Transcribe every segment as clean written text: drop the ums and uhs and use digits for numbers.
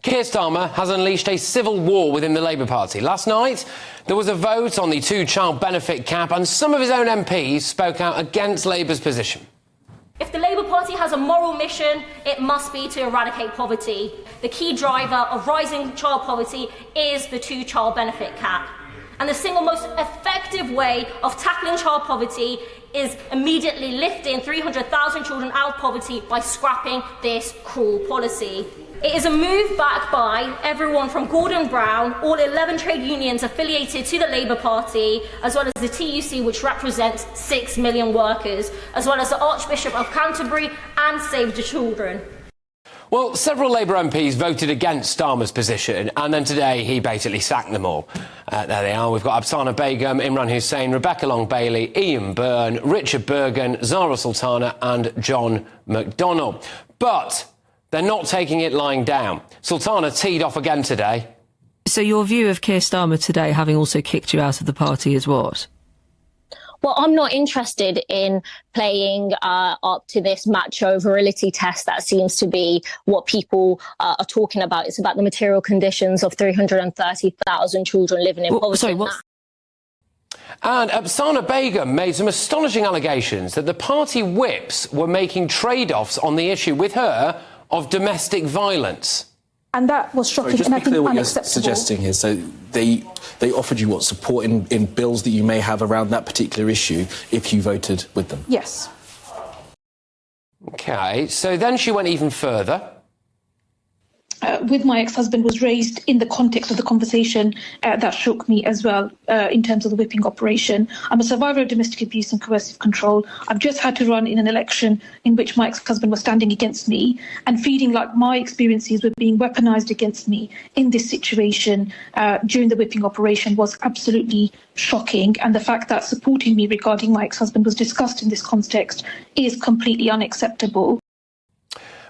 Keir Starmer has unleashed a civil war within the Labour Party. Last night, there was a vote on the two-child benefit cap and some of his own MPs spoke out against Labour's position. If the Labour Party has a moral mission, it must be to eradicate poverty. The key driver of rising child poverty is the two-child benefit cap. And the single most effective way of tackling child poverty is immediately lifting 300,000 children out of poverty by scrapping this cruel policy. It is a move backed by everyone from Gordon Brown, all 11 trade unions affiliated to the Labour Party, as well as the TUC, which represents 6 million workers, as well as the Archbishop of Canterbury and Save the Children. Well, several Labour MPs voted against Starmer's position, and then today he basically sacked them all. There they are. We've got Afsana Begum, Imran Hussain, Rebecca Long-Bailey, Ian Byrne, Richard Bergen, Zara Sultana and John McDonnell. But they're not taking it lying down. Sultana teed off again today. So your view of Keir Starmer today, having also kicked you out of the party, is what? Well, I'm not interested in playing up to this macho virility test that seems to be what people are talking about. It's about the material conditions of 330,000 children living in poverty. Sorry, what? And Afsana Begum made some astonishing allegations that the party whips were making trade-offs on the issue with her of domestic violence. And that was shocking. Just and be I think clear what you're unacceptable. suggesting here. So they offered you what support in bills that you may have around that particular issue if you voted with them? Yes. OK, so then she went even further. With my ex-husband was raised in the context of the conversation that shook me as well in terms of the whipping operation. I'm a survivor of domestic abuse and coercive control. I've just had to run in an election in which my ex-husband was standing against me and feeling like my experiences were being weaponized against me in this situation during the whipping operation was absolutely shocking. And the fact that supporting me regarding my ex-husband was discussed in this context is completely unacceptable.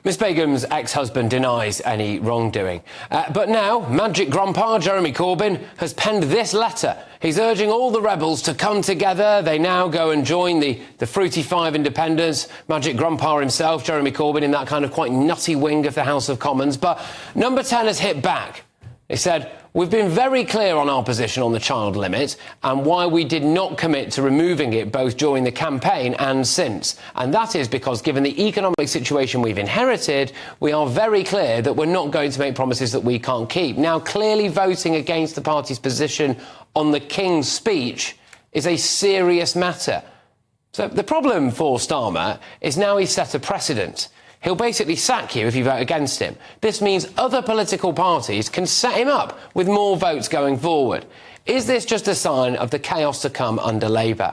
Ms Begum's ex-husband denies any wrongdoing. But now, Magic Grandpa Jeremy Corbyn has penned this letter. He's urging all the rebels to come together. They now go and join the Fruity Five independents. Magic Grandpa himself, Jeremy Corbyn, in that kind of quite nutty wing of the House of Commons. But Number 10 has hit back. He said, "We've been very clear on our position on the child limit and why we did not commit to removing it both during the campaign and since. And that is because, given the economic situation we've inherited, we are very clear that we're not going to make promises that we can't keep." Now, clearly voting against the party's position on the King's speech is a serious matter. So the problem for Starmer is now he's set a precedent. He'll basically sack you if you vote against him. This means other political parties can set him up with more votes going forward. Is this just a sign of the chaos to come under Labour?